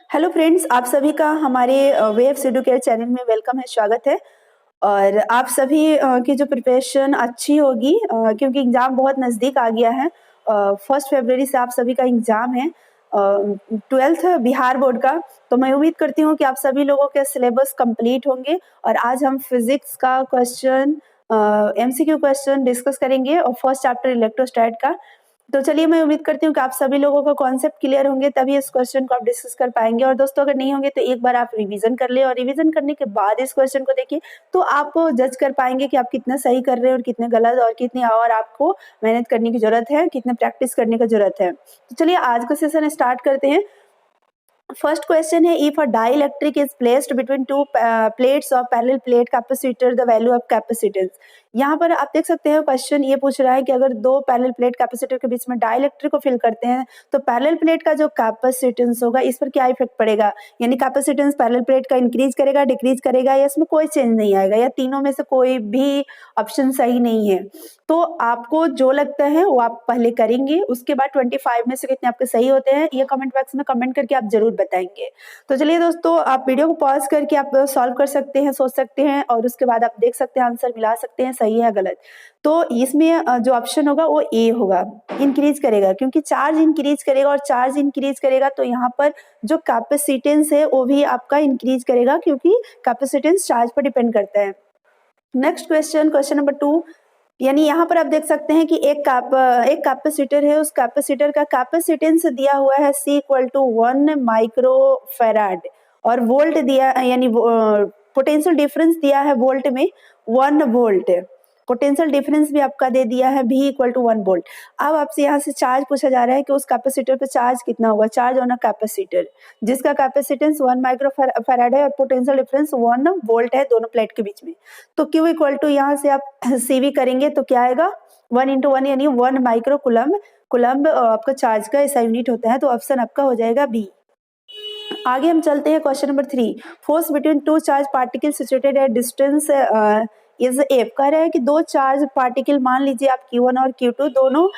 Hello friends, आप सभी का हमारे वेव्स एडुकेयर चैनल में वेलकम है, स्वागत है। और आप सभी की जो प्रिपरेशन अच्छी होगी क्योंकि एग्ज़ाम बहुत नज़दीक आ गया है। 1 फरवरी से आप सभी का एग्ज़ाम है 12th बिहार बोर्ड का। तो मैं उम्मीद करती हूँ कि आप सभी लोगों के सिलेबस कंप्लीट होंगे और आज हम फिज़िक्स का क्वेश्चन एमसीक्यू क्वेश्चन डिस्कस करेंगे और फर्स्ट चैप्टर इलेक्ट्रोस्टैट का। तो चलिए, मैं उम्मीद करती हूँ कि आप सभी लोगों को कॉन्सेप्ट क्लियर होंगे, तभी इस क्वेश्चन को आप डिस्कस कर पाएंगे। और दोस्तों, अगर नहीं होंगे तो एक बार आप रिवीजन कर ले और रिवीजन करने के बाद इस क्वेश्चन को देखिए, तो आप जज कर पाएंगे कि आप कितना सही कर रहे हैं और कितने गलत, और कितनी और आपको मेहनत करने की जरूरत है, कितने प्रैक्टिस करने की जरूरत है। तो चलिए आज का सेशन स्टार्ट करते हैं। फर्स्ट क्वेश्चन है, if a dielectric is placed between two plates of parallel plate capacitor, the value of capacitance. यहाँ पर आप देख सकते हैं क्वेश्चन ये पूछ रहा है कि अगर दो पैरेलल प्लेट कैपेसिटर के बीच में डाइलेक्ट्रिक को फिल करते हैं तो पैरेलल प्लेट का जो कैपेसिटेंस होगा इस पर क्या इफेक्ट पड़ेगा, यानी कैपेसिटेंस पैरेलल प्लेट का इंक्रीज करेगा, डिक्रीज करेगा, या इसमें कोई चेंज नहीं आएगा, या तीनों में से कोई भी ऑप्शन सही नहीं है। तो आपको जो लगता है वो आप पहले करेंगे, उसके बाद 25 में से कितने आपके सही होते हैं ये कमेंट बॉक्स में कमेंट करके आप जरूर बताएंगे। तो चलिए दोस्तों, आप वीडियो को पॉज करके आप सॉल्व कर सकते हैं, सोच सकते हैं, और उसके बाद आप देख सकते हैं, आंसर मिला सकते हैं सही है गलत। तो इसमें जो ऑप्शन होगा वो ए होगा, इंक्रीज करेगा, क्योंकि चार्ज इंक्रीज करेगा, और चार्ज इंक्रीज करेगा तो यहाँ पर जो कैपेसिटेंस है वो भी आपका इंक्रीज करेगा, क्योंकि कैपेसिटेंस चार्ज पर डिपेंड करता है। नेक्स्ट क्वेश्चन, क्वेश्चन नंबर 2, यानी यहाँ पर आप देख सकते हैं कि एक कैपेसिटर है, उस कैपेसिटर का कैपेसिटेंस दिया हुआ है C = 1 माइक्रो फैराड, और वोल्ट दिया, यानी पोटेंशियल डिफरेंस दिया है वोल्ट में 1 वोल्ट। पोटेंशियल डिफरेंस भी आपका दे दिया है V = 1 वोल्ट। अब आपसे यहाँ से चार्ज पूछा जा रहा है कि उस कैपेसिटर पे चार्ज कितना होगा, चार्ज ऑन अ कैपेसिटर जिसका कैपेसिटेंस 1 माइक्रो फैराड है और पोटेंशियल डिफरेंस 1 वोल्ट है दोनों प्लेट के बीच में। तो Q = यहाँ से आप CV करेंगे तो क्या आएगा, 1 × 1 यानी 1 माइक्रो कुलम्ब। कुलम्ब आपका चार्ज का ऐसा यूनिट होता है, तो ऑप्शन आपका हो जाएगा बी। आगे हम चलते हैं, question number 3, force between two charge particle situated at distance is F. कह रहा है कि दो चार्ज पार्टिकल, मान लीजिए आप Q1 और Q2 दोनों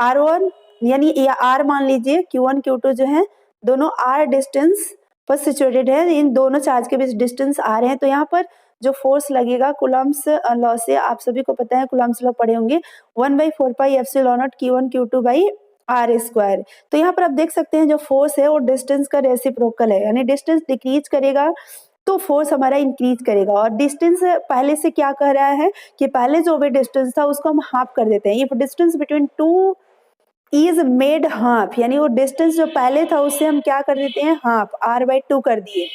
R1 यानी या R मान लीजिए, Q1 Q2 जो है दोनों R डिस्टेंस पर सिचुएटेड है, इन दोनों चार्ज के बीच डिस्टेंस R है। तो यहाँ पर जो फोर्स लगेगा कुलम्ब्स लॉ से, आप सभी को पता है, कुलम्ब्स लॉ पढ़े होंगे, 1/4πε0 Q1 Q2/r²। तो यहाँ पर आप देख सकते हैं जो फोर्स है वो डिस्टेंस का रेसिप्रोकल है, यानी डिस्टेंस डिक्रीज करेगा तो फोर्स हमारा इंक्रीज करेगा। और डिस्टेंस पहले से क्या कह रहा है कि पहले जो भी डिस्टेंस था उसको हम हाफ कर देते हैं। If distance between two is made half, यानी वो डिस्टेंस जो पहले था उससे हम क्या कर देते हैं, हाफ, R/2 कर दिए,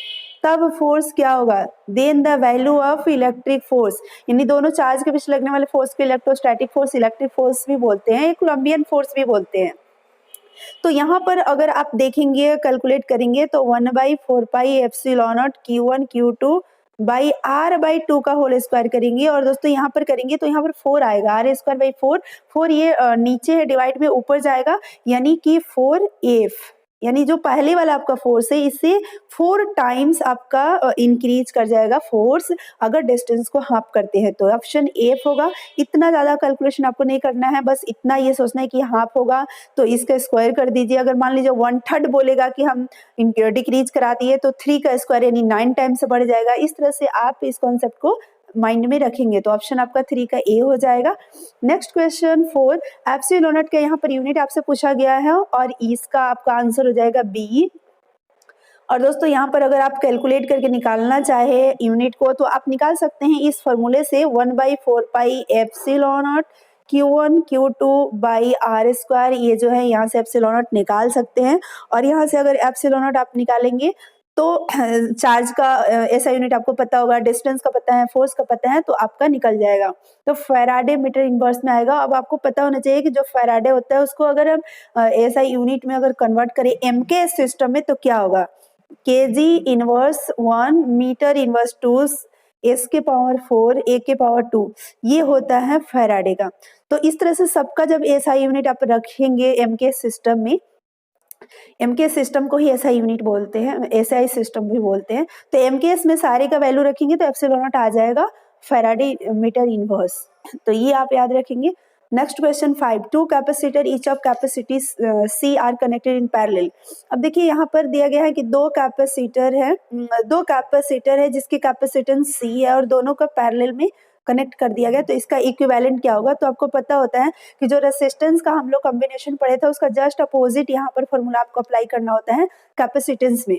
तब फोर्स क्या होगा, then the value of electric force, यानी दोनों चार्ज के बीच लगने वाले फोर्स को इलेक्ट्रोस्टैटिक फोर्स, इलेक्ट्रिक फोर्स भी बोलते हैं, कोलम्बियन फोर्स भी बोलते हैं। तो यहाँ पर अगर आप देखेंगे, कैलकुलेट करेंगे तो 1/4πε0 Q1 Q2/r/2 का होल स्क्वायर करेंगे, और दोस्तों यहाँ पर करेंगे तो यहाँ पर 4 आएगा, R² 4 ये नीचे है डिवाइड में ऊपर जाएगा, यानी कि 4F, यानी जो पहले वाला आपका फोर्स है इससे 4 टाइम्स आपका इंक्रीज कर जाएगा फोर्स, अगर डिस्टेंस को हाफ करते हैं तो ऑप्शन एफ होगा। इतना ज़्यादा कैलकुलेशन आपको नहीं करना है, बस इतना ये सोचना है कि हाफ होगा तो इसका स्क्वायर कर दीजिए। अगर मान लीजिए 1/3 बोलेगा कि हम डिक्रीज करा दिए तो 3 का स्क्वायर यानी 9 टाइम्स से बढ़ जाएगा। इस तरह से आप इस कॉन्सेप्ट को माइंड में रखेंगे तो ऑप्शन आपका 3 का ए हो जाएगा। नेक्स्ट क्वेश्चन 4, एप्सिलॉन नॉट का यहाँ पर यूनिट आपसे पूछा गया है और इसका आपका आंसर हो जाएगा बी। और दोस्तों यहाँ पर अगर आप कैलकुलेट करके निकालना चाहे यूनिट को तो आप निकाल सकते हैं इस फॉर्मूले से, 1/4πε0 Q1 Q2/r², ये जो है यहाँ से एप्सिलॉन नॉट निकाल सकते हैं। और यहाँ से अगर एप्सिलॉन नॉट आप निकालेंगे तो चार्ज का ऐसा यूनिट आपको पता होगा, डिस्टेंस का पता है, फोर्स का पता है, तो आपका निकल जाएगा। तो फैराडे मीटर इनवर्स में आएगा। अब आपको पता होना चाहिए कि जो फैराडे होता है उसको अगर हम ऐसा यूनिट में अगर कन्वर्ट करें MK सिस्टम में तो क्या होगा, kg inverse 1 metre inverse 2 S⁴ A⁴ ये होता है फैराडे का। तो इस तरह से सबका जब ऐसा यूनिट आप रखेंगे MK सिस्टम में, MK सिस्टम को ही SI यूनिट बोलते हैं, SI सिस्टम भी बोलते हैं, तो MKS में सारे का वैल्यू रखेंगे तो एप्सिलॉन नॉट आ जाएगा फैराडे मीटर इनवर्स। तो ये आप याद रखेंगे। Next question 5, two capacitor each of capacity C are connected in parallel. अब देखिए यहाँ पर दिया गया है कि दो कैपेसिटर है जिसकी कैपेसिटेंस C है और दोनों का पैरेलल में कनेक्ट कर दिया गया, तो इसका इक्विवेलेंट क्या होगा। तो आपको पता होता है कि जो रेसिस्टेंस का हम लोग कॉम्बिनेशन पढ़े थे उसका जस्ट अपोजिट यहाँ पर फॉर्मूला आपको अप्लाई करना होता है कैपेसिटेंस में।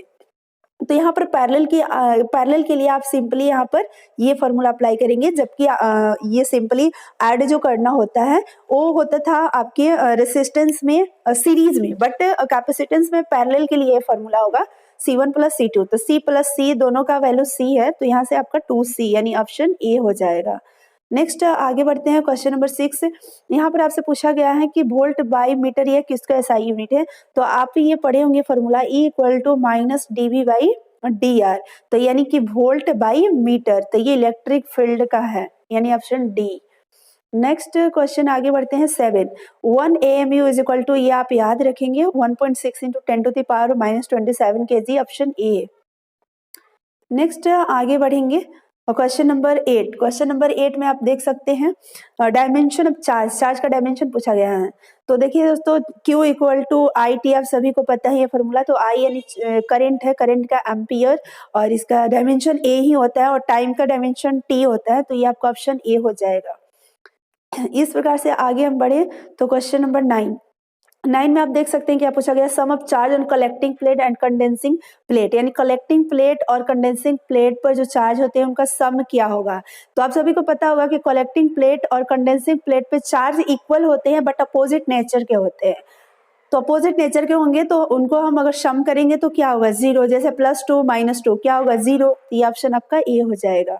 तो यहाँ पर पैरेलल के लिए आप सिंपली यहाँ पर ये फॉर्मूला अप्लाई करेंगे, जबकि ये सिंपली ऐड जो करना होता है वो होता था आपके रेसिस्टेंस में सीरीज में, बट कैपेसिटेंस में पैरेलल के लिए ये फॉर्मूला होगा C1 प्लस C2। तो C प्लस C दोनों का वैल्यू C है, तो यहाँ से आपका 2C यानी ऑप्शन ए हो जाएगा। नेक्स्ट आगे बढ़ते हैं, क्वेश्चन नंबर 6। यहाँ पर आपसे पूछा गया है कि वोल्ट बाई मीटर यह किसका SI यूनिट है। तो आप ये पढ़े होंगे formula E equal to minus dV by dr, तो यानी कि वोल्ट बाई मीटर, तो ये इलेक्ट्रिक फील्ड का है यानी ऑप्शन डी। नेक्स्ट क्वेश्चन आगे बढ़ते हैं 7, 1 AMU इज इक्वल टू, ये आप याद रखेंगे 1.6 into 10 to the power minus 27 kg, option A. Next आगे बढ़ेंगे क्वेश्चन नंबर 8 में आप देख सकते हैं डायमेंशन ऑफ चार्ज का डायमेंशन पूछा गया है। तो देखिए दोस्तों, Q equal to I t, आप सभी को पता है ये फॉर्मूला। तो I यानी करंट है, करंट का एम्पियर, और इसका डायमेंशन A ही होता है और टाइम का डायमेंशन T होता है, तो ये आपका ऑप्शन A हो जाएगा। इस प्रकार से आगे हम बढ़े तो क्वेश्चन नंबर 9 में आप देख सकते हैं क्या पूछा गया, sum of charge on collecting plate and condensing plate, यानी कलेक्टिंग प्लेट और कंडेंसिंग प्लेट पर जो चार्ज होते हैं उनका सम क्या होगा। तो आप सभी को पता होगा कि कलेक्टिंग प्लेट और कंडेंसिंग प्लेट पे चार्ज इक्वल होते हैं बट अपोजिट नेचर के होते हैं। तो अपोजिट नेचर के होंगे तो उनको हम अगर सम करेंगे तो क्या होगा, 0, जैसे +2 -2 क्या होगा, 0। ये ऑप्शन आपका ए हो जाएगा।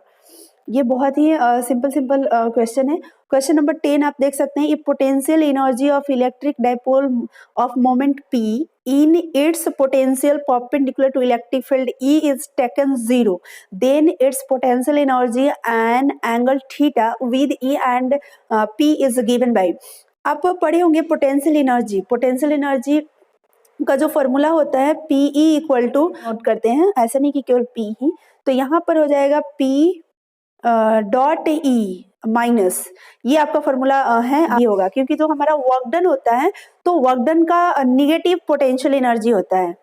ये बहुत ही सिंपल क्वेश्चन है। क्वेश्चन नंबर 10 आप देख सकते हैं, if potential energy of electric dipole of moment P in its potential perpendicular to electric field E is taken 0, then its potential energy and angle theta with E and P is given by। आप पढ़े होंगे potential energy का जो formula होता है PE equal to, note करते हैं ऐसा नहीं कि केवल P ही, तो यहाँ पर हो जाएगा P डॉट E माइनस, ये आपका फॉर्मूला है, ये होगा क्योंकि जो हमारा वर्क डन होता है तो वर्क डन का नेगेटिव पोटेंशियल एनर्जी होता है,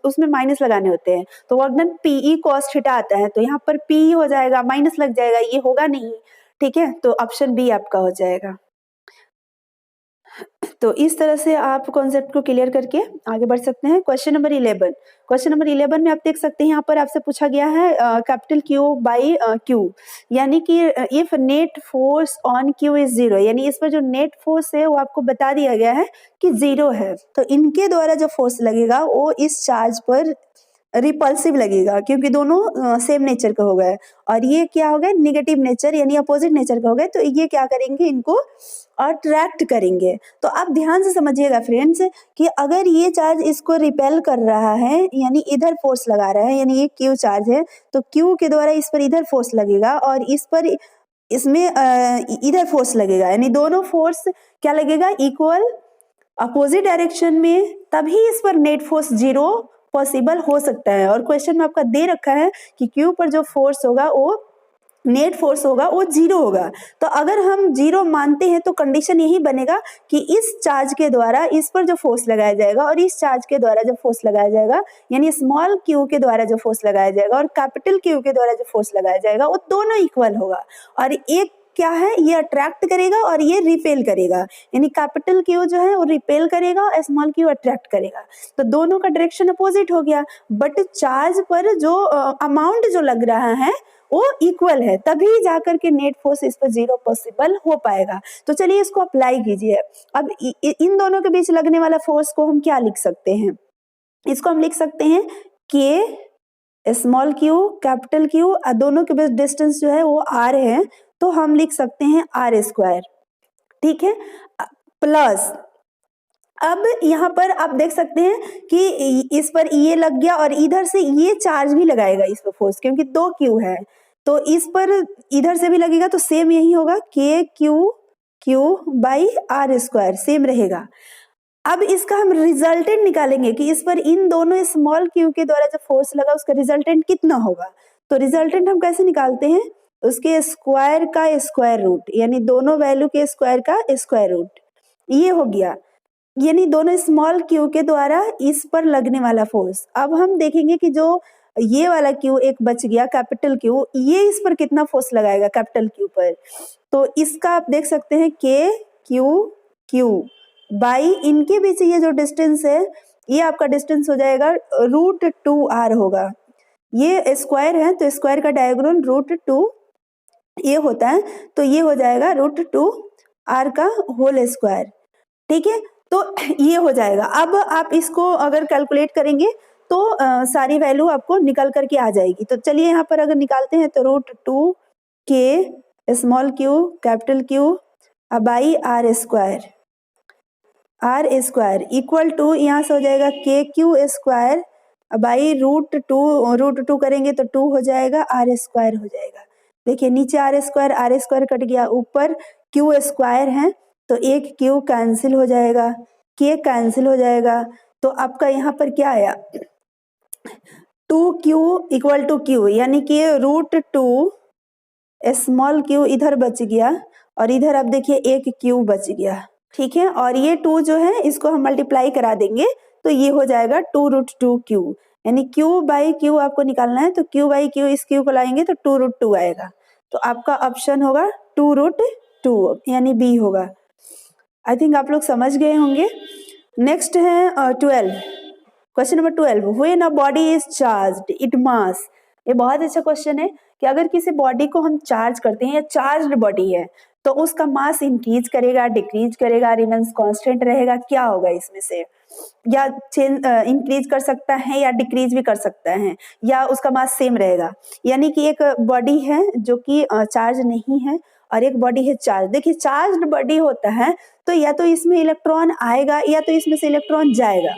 उसमें माइनस लगाने होते हैं, तो work done PE cos theta आता है, तो यहाँ पर PE हो जाएगा, माइनस लग जाएगा, ये होगा नहीं, ठीक है, तो ऑप्शन बी आपका हो जाएगा। तो इस तरह से आप कॉन्सेप्ट को क्लियर करके आगे बढ़ सकते हैं। क्वेश्चन नंबर 11 में आप देख सकते हैं यहाँ पर आपसे पूछा गया है कैपिटल Q बाई Q, यानी कि if net force on Q is 0, यानी इस पर जो नेट फोर्स है वो आपको बता दिया गया है कि 0 है, तो इनके द्वारा जो फोर्स लगेगा वो इस चार्ज पर रिपल्सिव लगेगा क्योंकि दोनों सेम नेचर का हो गए, और ये क्या हो गए, निगेटिव नेचर यानी अपोजिट नेचर का हो गए, तो ये क्या करेंगे, इनको अट्रैक्ट करेंगे। तो आप ध्यान से समझिएगा फ्रेंड्स कि अगर ये चार्ज इसको रिपेल कर रहा है यानी इधर फोर्स लगा रहा है, यानी ये Q चार्ज है तो Q के द्वारा इस पर इधर फोर्स लगेगा और इस पर इसमें इधर फोर्स लगेगा, यानी दोनों फोर्स क्या लगेगा, इक्वल अपोजिट डायरेक्शन में, तभी इस पर नेट फोर्स 0 पॉसिबल हो सकता है। और क्वेश्चन में आपका दे रखा है कि Q पर जो फोर्स होगा वो नेट फोर्स होगा वो 0 होगा, तो अगर हम 0 मानते हैं तो कंडीशन यही बनेगा कि इस चार्ज के द्वारा इस पर जो फोर्स लगाया जाएगा और इस चार्ज के द्वारा जो फोर्स लगाया जाएगा, यानी स्मॉल Q के द्वारा जो फोर्स लगाया जाएगा और कैपिटल Q के द्वारा जो फोर्स लगाया जाएगा वो दोनों इक्वल होगा, और एक क्या है, ये अट्रैक्ट करेगा और ये रिपेल करेगा, यानी कैपिटल Q जो है वो रिपेल करेगा और स्मॉल Q अट्रैक्ट करेगा, तो दोनों का डायरेक्शन अपोजिट हो गया, बट चार्ज पर जो अमाउंट जो लग रहा है वो इक्वल है, तभी जाकर के नेट फोर्स इस पर 0 पॉसिबल हो पाएगा। तो चलिए इसको अप्लाई कीजिए। अब इन दोनों के बीच लगने वाला फोर्स को हम क्या लिख सकते हैं, इसको हम लिख सकते हैं K small Q capital Q, दोनों के बीच डिस्टेंस जो है वो R है, तो हम लिख सकते हैं R², ठीक है, प्लस अब यहाँ पर आप देख सकते हैं कि इस पर ये लग गया और इधर से ये चार्ज भी लगाएगा इस पर फोर्स, क्योंकि 2 Q है तो इस पर इधर से भी लगेगा, तो सेम यही होगा Q बाई R² सेम रहेगा। अब इसका हम रिजल्टेंट निकालेंगे कि इस पर इन दोनों स्मॉल Q के द्वारा जो फोर्स लगा उसका रिजल्टेंट कितना होगा। तो रिजल्टेंट हम कैसे निकालते हैं, उसके स्क्वायर का स्क्वायर रूट, यानी दोनों वैल्यू के स्क्वायर का स्क्वायर रूट, ये हो गया, यानी दोनों स्मॉल क्यू के द्वारा इस पर लगने वाला फोर्स। अब हम देखेंगे कि जो ये वाला क्यू एक बच गया कैपिटल क्यू, ये इस पर कितना फोर्स लगाएगा कैपिटल क्यू पर। तो इसका आप देख सकते हैं के क्यू क्यू बाई इनके बीच ये जो डिस्टेंस है, ये आपका डिस्टेंस हो जाएगा √2r होगा। ये स्क्वायर है तो स्क्वायर का डायगोनल √2 ये होता है, तो ये हो जाएगा √2r का होल स्क्वायर। ठीक है, तो ये हो जाएगा। अब आप इसको अगर कैलकुलेट करेंगे तो सारी वैल्यू आपको निकल करके आ जाएगी। तो चलिए यहाँ पर अगर निकालते हैं तो √2 के small Q capital Q by r square equal to, यहाँ से हो जाएगा के क्यू स्क्वायर बाई √2 करेंगे तो 2 हो जाएगा, r स्क्वायर हो जाएगा। देखिए नीचे r स्क्वायर कट गया, ऊपर क्यू स्क्वायर है तो एक क्यू कैंसिल हो जाएगा, के कैंसिल हो जाएगा, तो आपका यहाँ पर क्या आया 2q इक्वल टू क्यू, यानी कि √2 स्मॉल क्यू इधर बच गया और इधर आप देखिए एक क्यू बच गया। ठीक है, और ये 2 जो है इसको हम मल्टीप्लाई करा देंगे तो ये हो जाएगा 2√2q, यानी q बाई q आपको निकालना है, तो q बाई q इस q को लाएंगे तो 2√2 आएगा। तो आपका ऑप्शन होगा 2√2, यानी बी होगा। आई थिंक आप लोग समझ गए होंगे। नेक्स्ट है 12, question number 12, when a body is charged it mass. ये बहुत अच्छा क्वेश्चन है कि अगर किसी बॉडी को हम चार्ज करते हैं या चार्ज्ड बॉडी है तो उसका मास इंक्रीज करेगा, डिक्रीज करेगा, रिमेन्स कांस्टेंट रहेगा, क्या होगा इसमें से, या चेंज इंक्रीज कर सकता है या डिक्रीज भी कर सकता है, या उसका मास सेम रहेगा। यानी कि एक बॉडी है जो कि चार्ज नहीं है और एक बॉडी है चार्ज। देखिए चार्ज्ड बॉडी होता है तो या तो इसमें इलेक्ट्रॉन आएगा या तो इसमें से इलेक्ट्रॉन जाएगा।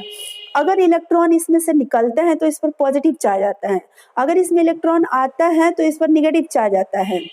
अगर इलेक्ट्रॉन इसमें से निकलता है तो इस पर पॉजिटिव चार्ज आता है, अगर इसमें इलेक्ट्रॉन आता है तो इस पर निगेटिव चार्ज आता है।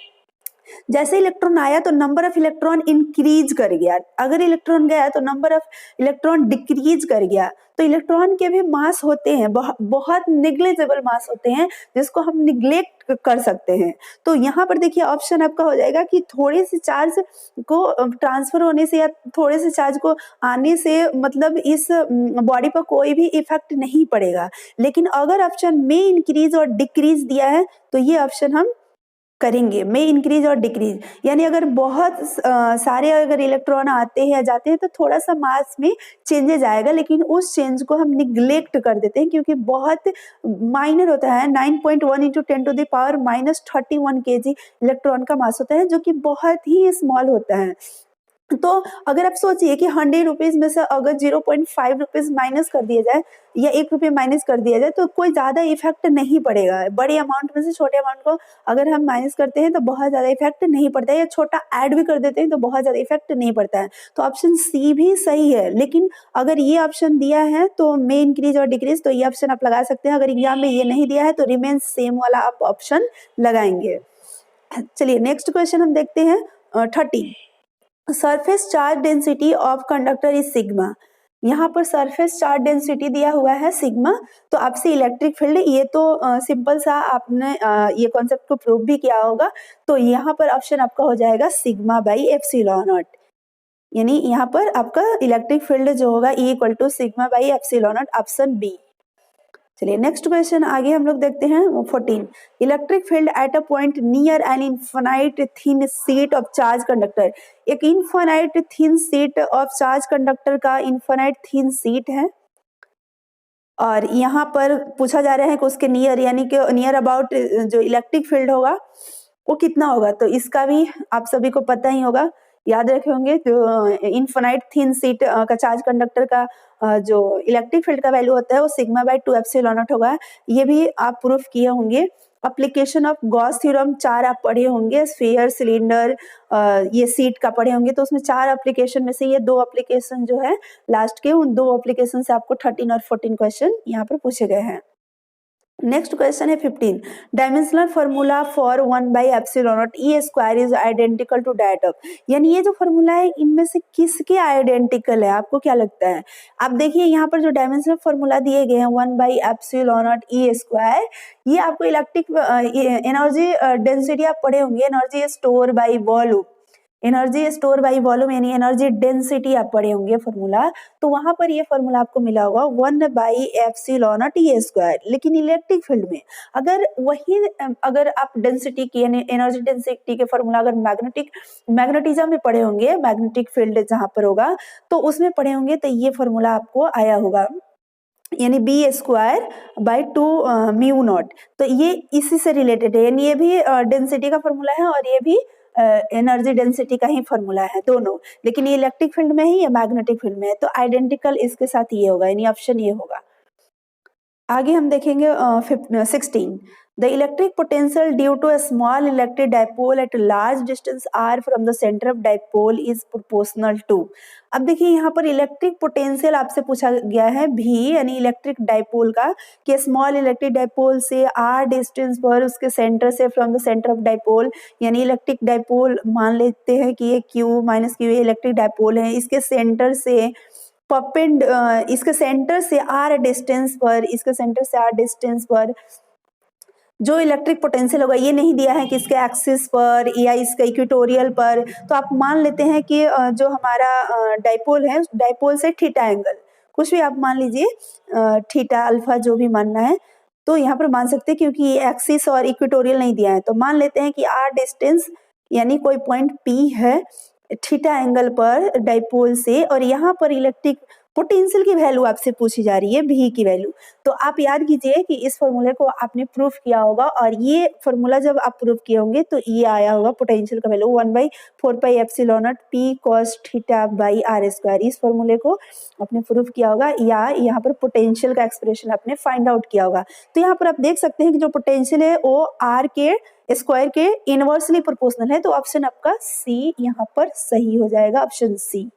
जैसे इलेक्ट्रॉन आया तो नंबर ऑफ इलेक्ट्रॉन इंक्रीज कर गया, अगर इलेक्ट्रॉन गया तो नंबर ऑफ इलेक्ट्रॉन डिक्रीज कर गया। तो इलेक्ट्रॉन के भी मास होते हैं, बहुत निग्लेजेबल मास होते हैं जिसको हम निग्लेक्ट कर सकते हैं। तो यहाँ पर देखिए ऑप्शन आपका हो जाएगा कि थोड़े से चार्ज को ट्रांसफर होने से या थोड़े से चार्ज को आने से मतलब इस बॉडी पर कोई भी इफेक्ट नहीं पड़ेगा। लेकिन अगर ऑप्शन में इंक्रीज और डिक्रीज दिया है तो ये ऑप्शन हम करेंगे, में इंक्रीज और डिक्रीज, यानी अगर बहुत सारे अगर इलेक्ट्रॉन आते हैं या जाते हैं तो थोड़ा सा मास में चेंजेज आएगा, लेकिन उस चेंज को हम निग्लेक्ट कर देते हैं क्योंकि बहुत माइनर होता है। 9.1 × 10⁻³ kg इलेक्ट्रॉन का मास होता है जो कि बहुत ही स्मॉल होता है। तो अगर आप सोचिए कि 100 रुपीज में से अगर 0.5 रुपीज माइनस कर दिया जाए या 1 रुपये माइनस कर दिया जाए तो कोई ज्यादा इफेक्ट नहीं पड़ेगा। बड़े अमाउंट में से छोटे अमाउंट को अगर हम माइनस करते हैं तो बहुत ज्यादा इफेक्ट नहीं पड़ता है, या छोटा ऐड भी कर देते हैं तो बहुत ज्यादा इफेक्ट नहीं पड़ता है। तो ऑप्शन सी भी सही है, लेकिन अगर ये ऑप्शन दिया है तो में इंक्रीज और डिक्रीज, तो ये ऑप्शन आप लगा सकते हैं। अगर एग्जाम में ये नहीं दिया है तो रिमेन सेम वाला आप ऑप्शन लगाएंगे। चलिए नेक्स्ट क्वेश्चन हम देखते हैं 13, surface charge density of conductor is sigma. यहाँ पर सरफेस चार्ज डेंसिटी दिया हुआ है सिग्मा, तो आपसे इलेक्ट्रिक फील्ड, ये तो सिंपल सा आपने ये कॉन्सेप्ट को प्रूव भी किया होगा। तो यहाँ पर ऑप्शन आपका हो जाएगा सिग्मा बाई एप्सिलॉन नॉट, यानी यहाँ पर आपका इलेक्ट्रिक फील्ड जो होगा E equal to sigma by epsilon naught, option B. चलिए नेक्स्ट क्वेश्चन आगे हम लोग देखते हैं 14, electric field at a point near an infinite thin sheet of charge conductor. एक infinite thin sheet of charge conductor का इनफाइनाइट थिन शीट है और यहाँ पर पूछा जा रहा है कि उसके नियर, यानी कि नियर अबाउट जो इलेक्ट्रिक फील्ड होगा वो कितना होगा। तो इसका भी आप सभी को पता ही होगा, याद रखे होंगे। जो इनफाइनाइट थिन शीट का चार्ज कंडक्टर का जो इलेक्ट्रिक फील्ड का वैल्यू होता है वो सिग्मा बाई 2 एप्सिलॉन नॉट होगा। ये भी आप प्रूफ किए होंगे। एप्लीकेशन ऑफ गॉस थ्योरम 4 आप पढ़े होंगे, स्फीयर, सिलेंडर, ये सीट का पढ़े होंगे। तो उसमें 4 एप्लीकेशन में से ये 2 एप्लीकेशन जो है लास्ट के, उन 2 एप्लीकेशन से आपको 13 और 14 क्वेश्चन यहाँ पर पूछे गए हैं। नेक्स्ट क्वेश्चन है 15, dimensional formula for 1/ε0 e square is identical to that of, यानी ये जो फॉर्मूला है इनमें से किसके आइडेंटिकल है, आपको क्या लगता है? आप देखिए यहाँ पर जो डायमेंशनल फॉर्मूला दिए गए हैं 1/ε0 ई स्क्वायर, ये आपको इलेक्ट्रिक एनर्जी डेंसिटी आप पढ़े होंगे, energy store by volume, energy store by volume यानी एनर्जी डेंसिटी आप पढ़े होंगे फॉर्मूला, तो वहां पर ये फॉर्मूला आपको मिला होगा 1/ε0 ई स्क्वायर। लेकिन इलेक्ट्रिक फील्ड में अगर आप डेंसिटी की यानी एनर्जी डेंसिटी के फॉर्मूला अगर मैग्नेटिज्म में पढ़े होंगे, मैग्नेटिक फील्ड जहां पर होगा तो उसमें पढ़े होंगे, तो ये फॉर्मूला आपको आया होगा यानी B square by 2 mu naught. तो ये इसी से रिलेटेड है, यानी ये भी डेंसिटी का फॉर्मूला है और ये भी एनर्जी डेंसिटी का ही फॉर्मूला है दोनों, लेकिन ये इलेक्ट्रिक फील्ड में ही या मैग्नेटिक फील्ड में है, तो आइडेंटिकल इसके साथ ये होगा, यानी ऑप्शन ये होगा। आगे हम देखेंगे 16, the electric potential due to a small electric dipole at large distance r from the centre of dipole is proportional to. अब देखिए यहाँ पर इलेक्ट्रिक पोटेंशियल आपसे पूछा गया है भी, यानी इलेक्ट्रिक डाइपोल का, कि स्मॉल इलेक्ट्रिक डाइपोल से r डिस्टेंस पर उसके सेंटर से from the centre of dipole, यानी इलेक्ट्रिक डाइपोल मान लेते हैं कि ये q इलेक्ट्रिक डाइपोल है, इसके सेंटर से इसके सेंटर से r डिस्टेंस पर जो इलेक्ट्रिक पोटेंशियल होगा, ये नहीं दिया है कि इसके एक्सिस पर या इसके इक्वेटोरियल पर, तो आप मान लेते हैं कि जो हमारा डाइपोल है, डाइपोल से थीटा एंगल कुछ भी आप मान लीजिए, थीटा अल्फा जो भी मानना है, तो यहाँ पर मान सकते हैं क्योंकि ये एक्सिस और इक्वेटोरियल नहीं दिया है, तो मान लेते हैं कि r डिस्टेंस यानी कोई पॉइंट P है थीटा एंगल पर डाइपोल से, और यहाँ पर इलेक्ट्रिक पोटेंशियल की वैल्यू आपसे पूछी जा रही है भी की वैल्यू। तो आप याद कीजिए कि इस फॉर्मूले को आपने प्रूफ किया होगा, और ये फॉर्मूला जब आप प्रूफ किए होंगे तो ये आया होगा पोटेंशियल का value 1/4πε0 p cos theta by r square. इस फॉर्मूले को आपने प्रूफ किया होगा या यहाँ पर पोटेंशियल का एक्सप्रेशन आपने फाइंड आउट किया होगा। तो यहाँ पर आप देख सकते हैं कि जो पोटेंशियल है वो r के स्क्वायर के इनवर्सली प्रोपोर्शनल है, तो ऑप्शन आपका सी यहाँ पर सही हो जाएगा, ऑप्शन सी।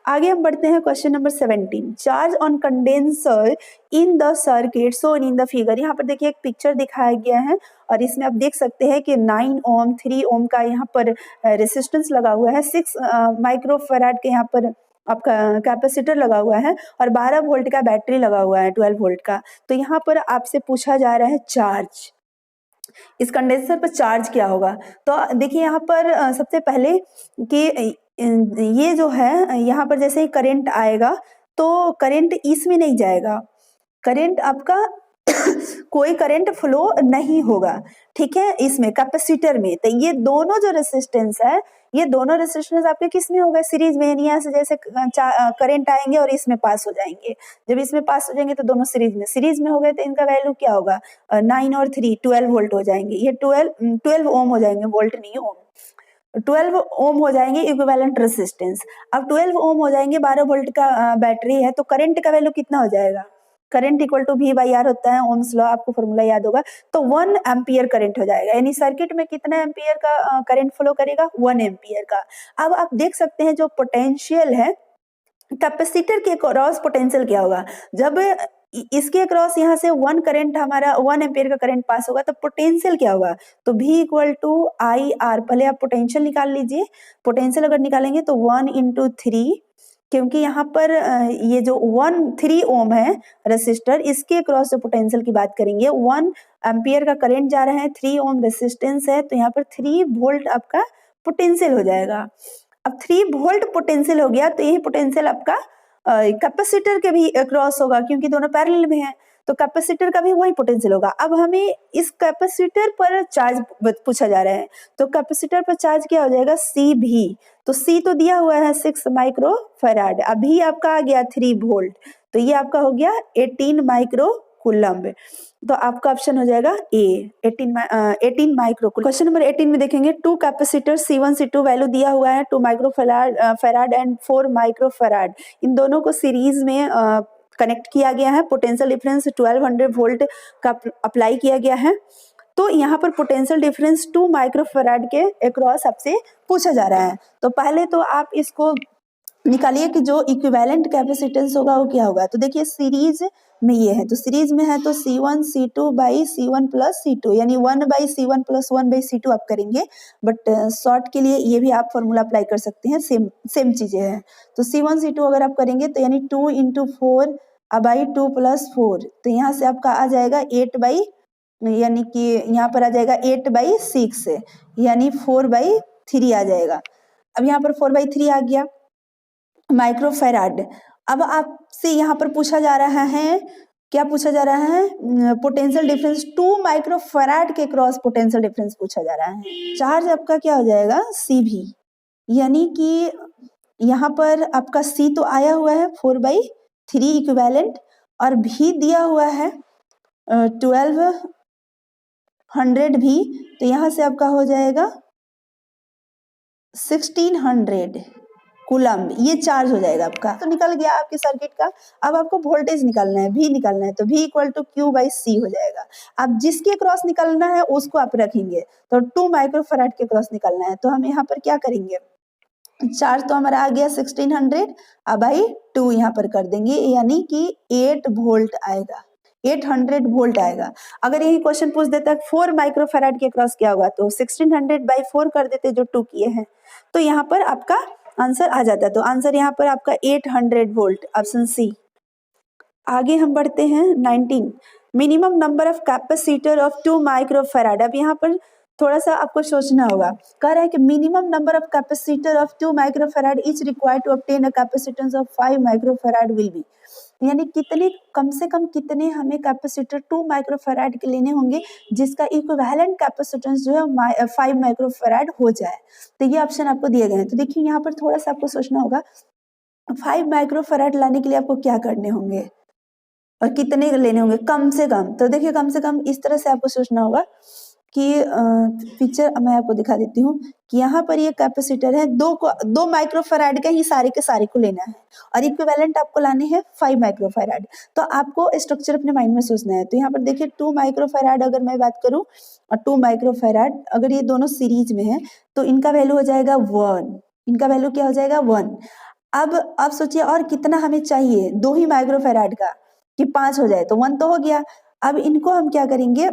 आगे हम बढ़ते हैं question number 17, charge on condenser in the circuit shown in the figure. यहाँ पर देखिए एक पिक्चर दिखाया गया है और इसमें आप देख सकते हैं कि 9 ओम 3 ओम का यहाँ पर रेसिस्टेंस लगा हुआ है, 6 माइक्रोफैराड के यहाँ पर आपका कैपेसिटर लगा हुआ है और 12 वोल्ट का बैटरी लगा हुआ है 12 वोल्ट का। तो यहाँ पर आपसे पूछा जा रहा है चार्ज, इस कंडेंसर पर चार्ज क्या होगा। तो देखिए यहाँ पर सबसे पहले कि ये जो है यहाँ पर जैसे ही करंट आएगा तो करंट इसमें नहीं जाएगा, करंट आपका कोई करंट फ्लो नहीं होगा, ठीक है, इसमें कैपेसिटर में। तो ये दोनों जो रेसिस्टेंस है, ये दोनों रेसिस्टेंस आपके किस में होगा, सीरीज में, यानी यहाँ से जैसे करंट आएंगे और इसमें पास हो जाएंगे, जब इसमें पास हो जाएंगे तो दोनों सीरीज में हो गए, तो इनका वैल्यू क्या होगा 9 और 3 12 वोल्ट हो जाएंगे, ये 12 ओम हो जाएंगे, वोल्ट नहीं ओम, 12 ओम हो जाएंगे इक्विवेलेंट रेसिस्टेंस। अब 12 ओम हो जाएंगे, 12 वोल्ट का बैटरी है, तो करंट का वैल्यू कितना हो जाएगा, करंट इक्वल टू V/R होता है, ओम्स लॉ आपको फॉर्मूला याद होगा, तो 1 एम्पियर करंट हो जाएगा, यानी सर्किट में कितना एम्पियर का करंट फ्लो करेगा, 1 एम्पियर का। अब आप देख सकते हैं जो पोटेंशियल है कैपेसिटर के क्रॉस पोटेंशियल क्या होगा, जब इसके क्रॉस यहाँ से 1 करंट हमारा 1 एम्पियर का करंट पास होगा तो पोटेंशियल क्या होगा, तो V = IR। पहले आप पोटेंशियल निकाल लीजिए, पोटेंशियल अगर निकालेंगे तो 1 × 3, क्योंकि यहाँ पर ये जो 3 ओम है रेसिस्टर, इसके क्रॉस जो पोटेंशियल की बात करेंगे, 1 एम्पियर का करंट जा रहा है, 3 ओम रेसिस्टेंस है, तो यहाँ पर 3 वोल्ट आपका पोटेंशियल हो जाएगा। अब 3 वोल्ट पोटेंशियल हो गया, तो यही पोटेंशियल आपका कैपेसिटर के भी क्रॉस होगा, क्योंकि दोनों पैरेलल में है, तो कैपेसिटर का भी वही पोटेंशियल होगा। अब हमें इस कैपेसिटर पर चार्ज पूछा जा रहा है, तो कैपेसिटर पर चार्ज क्या हो जाएगा, CV। तो C तो दिया हुआ है 6 माइक्रोफैराड, अभी आपका आ गया 3 वोल्ट, तो ये आपका हो गया 18 माइक्रो कूलम्ब, तो आपका ऑप्शन हो जाएगा ए 18 माइक्रो। क्वेश्चन नंबर 18 में देखेंगे 2 कैपेसिटर C1 C2 वैल्यू दिया हुआ है 2 माइक्रोफैराड एंड 4 माइक्रोफैराड, इन दोनों को सीरीज में कनेक्ट किया गया है, पोटेंशियल डिफरेंस 1200 वोल्ट का अप्लाई किया गया है। तो यहाँ पर पोटेंशियल डिफरेंस 2 माइक्रोफैराड के अक्रॉस आपसे पूछा जा रहा है। तो पहले तो आप इसको निकालिए कि जो इक्विवेलेंट कैपेसिटेंस होगा वो क्या होगा। तो देखिए सीरीज में ये है, तो सीरीज में है तो C1 C2 by C1 plus C2, यानी 1 by C1 plus 1 by C2 आप करेंगे, बट शॉर्ट के लिए ये भी आप फॉर्मूला अप्लाई कर सकते हैं, सेम सेम चीजें हैं। तो C1 C2 अगर आप करेंगे तो यानी 2 इंटू 4 बाई 2 प्लस 4, तो यहाँ से आपका आ जाएगा 8 बाई, यानी कि यहाँ पर आ जाएगा 8 बाई 6, यानी 4 बाई 3 आ जाएगा। अब यहाँ पर 4 बाई 3 आ गया माइक्रोफैराड। अब आपसे यहाँ पर पूछा जा रहा है, क्या पूछा जा रहा है, पोटेंशियल डिफरेंस 2 माइक्रोफैराड के क्रॉस पोटेंशियल डिफरेंस पूछा जा रहा है। चार्ज आपका क्या हो जाएगा CV, यानी कि यहाँ पर आपका C तो आया हुआ है 4 बाई 3 इक्विवेलेंट, और भी दिया हुआ है 1200 भी, तो यहाँ से आपका हो जाएगा 1600 कूलम्ब, ये चार्ज हो जाएगा आपका। तो निकल गया आपके सर्किट का। अब आपको वोल्टेज निकालना है, V निकालना है, तो V equal to Q by C हो जाएगा। अब जिसके क्रॉस निकालना है उसको आप रखेंगे, तो 2 माइक्रोफैराड के क्रॉस निकालना है, तो हम यहाँ पर क्या करेंगे, चार्ज तो हमारा आ गया 1600, अब बाई 2 यहाँ पर कर देंगे, यानी कि 8 वोल्ट आएगा, 800 वोल्ट आएगा। अगर यही क्वेश्चन पूछ देता 4 माइक्रोफैराड के क्रॉस क्या होगा, तो 1600 बाई 4 कर देते जो 2 किए हैं, तो यहाँ पर आपका आंसर आ जाता है। तो आंसर यहाँ पर आपका 800 वोल्ट, ऑप्शन सी। आगे हम बढ़ते हैं 19, minimum number of capacitor of 2 microfarad. अब यहाँ पर थोड़ा सा आपको सोचना होगा, कह रहा है कि minimum number of capacitor of 2 microfarad is required to obtain a capacitance of 5 microfarad will be, यानी कितने, कम से कम कितने हमें कैपेसिटर 2 माइक्रोफैराड के लेने होंगे जिसका इक्विवेलेंट कैपेसिटेंस जो है 5 माइक्रोफैराड हो जाए। तो ये ऑप्शन आपको दिए गए हैं। तो देखिए यहाँ पर थोड़ा सा आपको सोचना होगा, 5 माइक्रोफैराड लाने के लिए आपको क्या करने होंगे और कितने लेने होंगे कम से कम। तो देखिए कम से कम इस तरह से आपको सोचना होगा कि पिक्चर मैं आपको दिखा देती हूँ कि यहाँ पर ये कैपेसिटर है, 2 माइक्रोफैराड का ही सारे के सारे को लेना है, और इक्विवेलेंट आपको लाने हैं 5 माइक्रोफैराड। तो आपको स्ट्रक्चर अपने माइंड में सोचना है। तो यहाँ पर देखिए 2 माइक्रोफैराड अगर मैं बात करूँ, और 2 माइक्रोफैराड अगर ये दोनों सीरीज में है तो इनका वैल्यू हो जाएगा 1, इनका वैल्यू क्या हो जाएगा 1। अब सोचिए और कितना हमें चाहिए, 2 ही माइक्रोफैराड का, कि 5 हो जाए, तो 1 तो हो गया। अब इनको हम क्या करेंगे,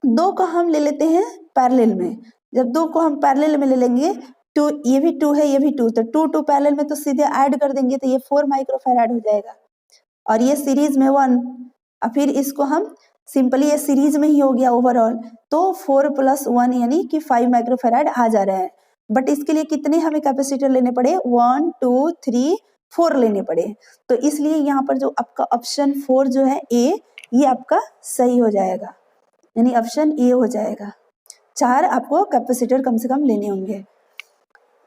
2 को हम ले लेते हैं पैरेलल में। जब 2 को हम पैरेलल में ले लेंगे, 2 ये भी 2 है, ये भी 2, तो 2 पैरेलल में तो सीधे ऐड कर देंगे, तो ये 4 माइक्रोफैराड हो जाएगा, और ये सीरीज में 1, और फिर इसको हम सिंपली, ये सीरीज में ही हो गया ओवरऑल, तो 4 प्लस 1 यानी कि 5 माइक्रोफैराड आ जा रहा है। बट इसके लिए कितने हमें कैपेसिटर लेने पड़े, 1 2 3 4 लेने पड़े। तो इसलिए यहाँ पर जो आपका ऑप्शन 4 जो है ए, ये आपका सही हो जाएगा, यानी ऑप्शन ए हो जाएगा। 4 आपको कैपेसिटर कम से कम लेने होंगे।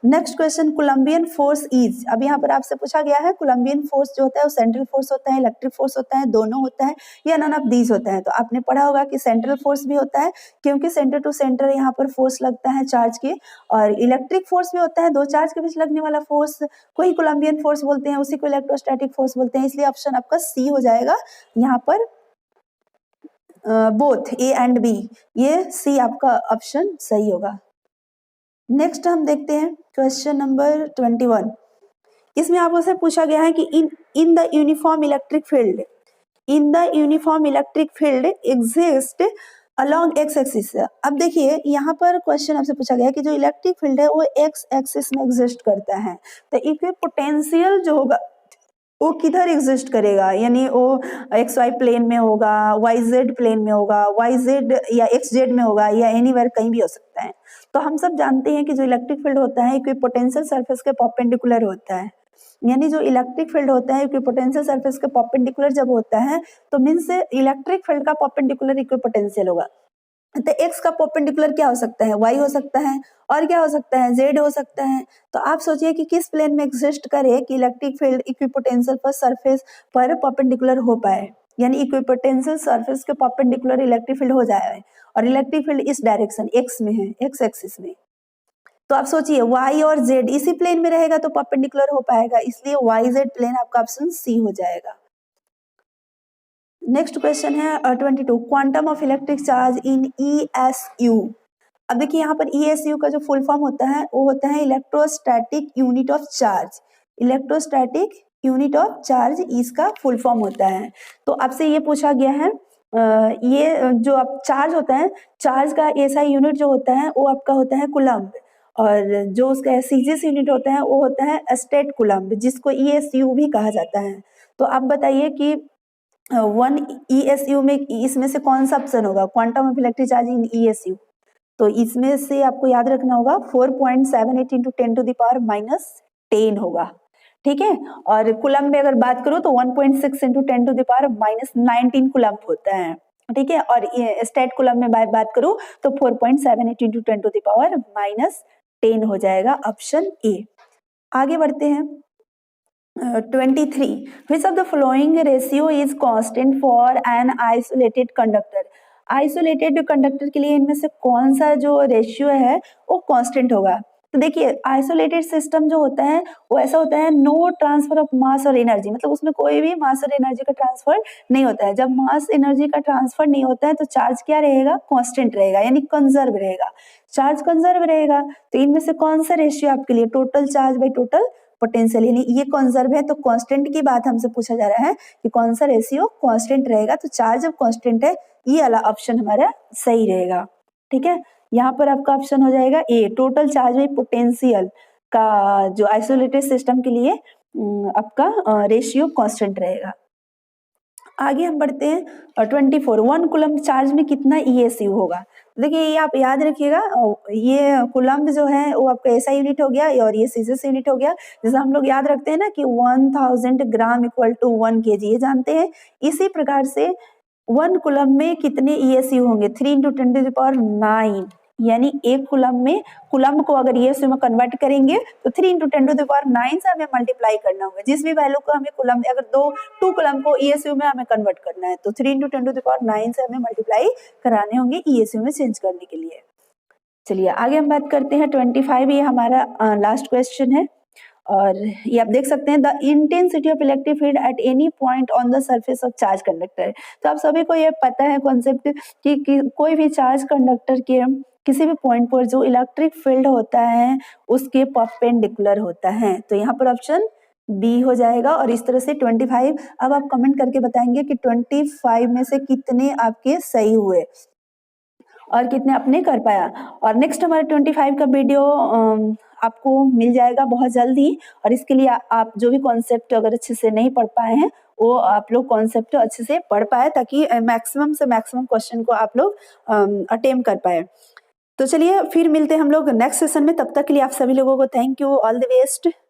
Next question, Coulombian force is. अब यहाँ पर आपसे पूछा गया है कोलंबियन फोर्स जो होता है वो सेंट्रल फोर्स होता है, इलेक्ट्रिक फोर्स होता है, दोनों होता है, या नन ऑफ दीज होता है। तो आपने पढ़ा होगा कि सेंट्रल फोर्स भी होता है, क्योंकि सेंटर टू सेंटर यहाँ पर फोर्स लगता है चार्ज के, और इलेक्ट्रिक फोर्स भी होता है, 2 चार्ज के बीच लगने वाला फोर्स को ही कोलंबियन फोर्स बोलते हैं, उसी को इलेक्ट्रोस्टैटिक फोर्स बोलते हैं। इसलिए ऑप्शन आपका सी हो जाएगा यहाँ पर, बोथ ए एंड बी, ये सी आपका ऑप्शन सही होगा। नेक्स्ट हम देखते हैं क्वेश्चन नंबर 21। इसमें आपसे पूछा गया है कि in the uniform electric field, in the uniform electric field exist along x axis. अब देखिए यहाँ पर क्वेश्चन आपसे पूछा गया है कि जो इलेक्ट्रिक फील्ड है वो एक्स एक्सिस में एग्जिस्ट करता है, तो इक्विपोटेंशियल जो होगा वो किधर एग्जिस्ट करेगा, यानी वो एक्स वाई प्लेन में होगा, वाई जेड प्लेन में होगा, वाई जेड या एक्स जेड में होगा, या एनीवेयर कहीं भी हो सकता है। तो हम सब जानते हैं कि जो इलेक्ट्रिक फील्ड होता है इक्विपोटेंशियल सरफेस के परपेंडिकुलर होता है, यानी जो इलेक्ट्रिक फील्ड होता है इक्विपोटेंशियल सरफेस के परपेंडिकुलर जब होता है तो मीन्स इलेक्ट्रिक फील्ड का परपेंडिकुलर इक्विपोटेंशियल होगा। तो एक्स का परपेंडिकुलर क्या हो सकता है, वाई हो सकता है, और क्या हो सकता है, जेड हो सकता है। तो आप सोचिए कि किस प्लेन में एग्जिस्ट करे कि इलेक्ट्रिक फील्ड इक्विपोटेंशियल पर सरफेस पर परपेंडिकुलर हो पाए, यानी इक्विपोटेंशियल सरफेस के परपेंडिकुलर इलेक्ट्रिक फील्ड हो जाए, और इलेक्ट्रिक फील्ड इस डायरेक्शन एक्स में है, एक्स एक्सिस में। तो आप सोचिए वाई और जेड इसी प्लेन में रहेगा तो परपेंडिकुलर हो पाएगा, इसलिए वाई जेड प्लेन आपका ऑप्शन सी हो जाएगा। नेक्स्ट क्वेश्चन है 22, quantum of electric charge in ESU। अब देखिए यहाँ पर ESU का जो फुल फॉर्म होता है वो होता है electrostatic unit of charge, electrostatic unit of charge इसका फुल फॉर्म होता है। तो आपसे ये पूछा गया है, ये जो आप चार्ज होता है, चार्ज का एसआई यूनिट जो होता है वो आपका होता है कूलम्ब, और जो उसका सीजीएस यूनिट होता है वो होता है स्टेट कूलम्ब, जिसको ईएसयू भी कहा जाता है। तो आप बताइए कि 1 ईएसयू में इसमें से कौन सा ऑप्शन होगा, quantum of electric charge in ईएसयू। तो इसमें से आपको याद रखना होगा 4.78 इंटू 10 टू द पावर -10 होगा, ठीक है। और कूलम्ब में अगर बात करूं तो 1.6 into 10 to the power -19 coulomb होता है, ठीक है। और स्टेट कूलम्ब में बात करूं तो 4.78 इंटू 10 टू द पावर -10 हो जाएगा, ऑप्शन ए। आगे बढ़ते हैं। 23 which of the following ratio is constant for an isolated conductor। Isolated conductor के लिए इनमें से कौन सा जो रेशियो है वो कांस्टेंट होगा। तो देखिए आइसोलेटेड सिस्टम जो होता है वो ऐसा होता है, नो ट्रांसफर ऑफ मास और एनर्जी, मतलब उसमें कोई भी मास और एनर्जी का ट्रांसफर नहीं होता है। जब मास एनर्जी का ट्रांसफर नहीं होता है तो चार्ज क्या रहेगा, कांस्टेंट रहेगा, यानी कंजर्व रहेगा, चार्ज कंजर्व रहेगा। तो इनमें से कौन सा रेशियो आपके लिए, total charge by total potential, यानी ये कंजर्व है तो कांस्टेंट की बात हमसे पूछा जा रहा है कि कौन सा रेशियो कांस्टेंट रहेगा। तो चार्ज जब कांस्टेंट है ये वाला ऑप्शन हमारा सही रहेगा, ठीक है। यहाँ पर आपका ऑप्शन हो जाएगा ए, टोटल चार्ज बाई पोटेंशियल का जो आइसोलेटेड सिस्टम के लिए आपका रेशियो कांस्टेंट रहेगा। आगे हम बढ़ते हैं 24 1 कूलम्ब चार्ज में कितना ईएसयू होगा। देखिए ये आप याद रखिएगा, ये कूलम्ब जो है वो आपका एसआई यूनिट हो गया और ये सीजीएस यूनिट हो गया। जैसे हम लोग याद रखते हैं ना कि 1000 ग्राम इक्वल टू 1 केजी, ये जानते हैं। इसी प्रकार से 1 कूलम्ब में कितने ईएसयू होंगे, 3 इंटू 10 टू द पावर 9, यानी एक कूलम्ब में, कूलम्ब को अगर ईएसयू में कन्वर्ट करेंगे तो 3 इंटू 10 टू द पावर 9 से हमें मल्टीप्लाई करना होगा। जिस भी वैल्यू को हमें कूलम्ब, अगर 2 कूलम्ब को ईएसयू में हमें कन्वर्ट करना है तो 3 इंटू 10 टू द पावर 9 से हमें मल्टीप्लाई कराने होंगे ईएसयू में चेंज करने के लिए। चलिए आगे हम बात करते हैं 25, ये हमारा लास्ट क्वेश्चन है। और ये आप देख सकते हैं, the intensity of electric field at any point on the surface of charge conductor. तो आप सभी को ये पता है कॉन्सेप्ट कि कोई भी चार्ज कंडक्टर के किसी भी पॉइंट पर जो इलेक्ट्रिक फील्ड होता है उसके परपेंडिकुलर होता है। तो यहाँ पर ऑप्शन बी हो जाएगा। और इस तरह से 25, अब आप कमेंट करके बताएंगे कि 25 में से कितने आपके सही हुए और कितने आपने कर पाया। और नेक्स्ट हमारा 25 का वीडियो आपको मिल जाएगा बहुत जल्दी। और इसके लिए आप जो भी कॉन्सेप्ट अगर अच्छे से नहीं पढ़ पाए हैं वो आप लोग कॉन्सेप्ट अच्छे से पढ़ पाए, ताकि मैक्सिमम से मैक्सिमम क्वेश्चन को आप लोग अटेम्प्ट कर पाए। तो चलिए फिर मिलते हैं हम लोग नेक्स्ट सेशन में, तब तक के लिए आप सभी लोगों को thank you, all the best.